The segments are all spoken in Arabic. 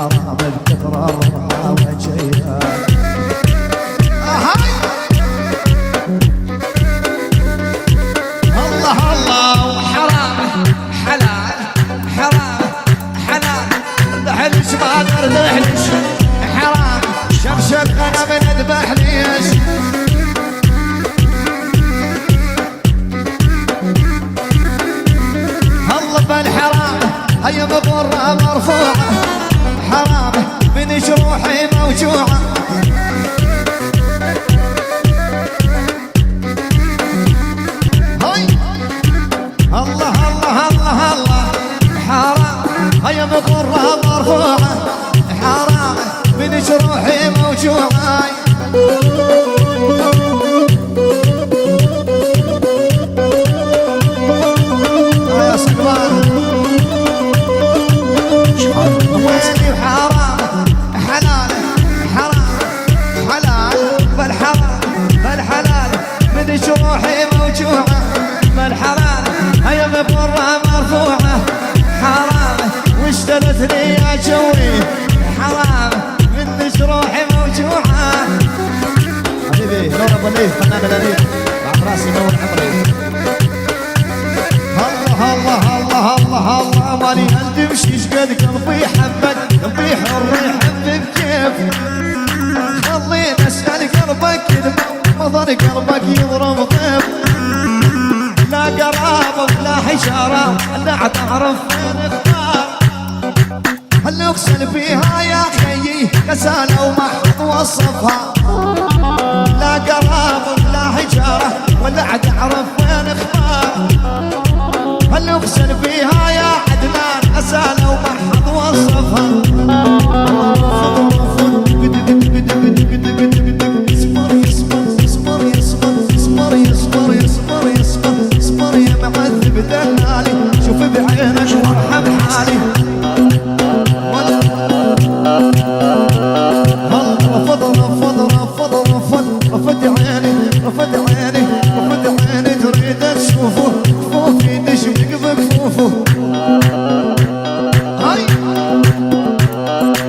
حرام بكثر الرضا وجيها. الله الله وحرام حلال حرام حلال ذبحليش ما ذبحليش حرام شمس الغنم نذبح ليش الله بالحرام هيا بغرة مرفوعة حرام من جروحي موجوعة هاي الله الله الله الله حرام هيا بغرة مرفوعة حرام من جروحي موجوعة يا صقران ويلي حرام حلال حرام حلال بالحرام بالحلال من جروحي موجوعة بالحلال هيا بغرة مرفوعة حرام واشترت لي يا جوي حرام من جروحي موجوعة. حبيبي نور ابو ليث فنان الانيق مع راسي نور عمري. الله الله الله الله الله ماني امشي شقد قلبي حبك قلبي حر يحبك كيف خليني اسال قلبك يذبح مضر قلبك يضرب ضيف لا قرابه ولا حشاره لا تعرف فين اختار هل اغسل فيها يا خيي غساله ومحط وصفها لا قرابه ولا حجاره ولا تعرف فين اختار هل اغسل فيها يا عدنان غساله ومحط وصفها اصبر اصبر اصبر اصبر اصبر اصبر يا معذب دلالي شوف بعينك وارحم حالي رفض رفض رفض رفض رفض عيني رفض عيني رفض عيني تريد تشوفه كفوفي نشبك بكفوفه هاي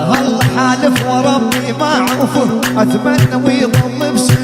هلا حالف وربي ما اعوفه اتمنى ويضل بسنه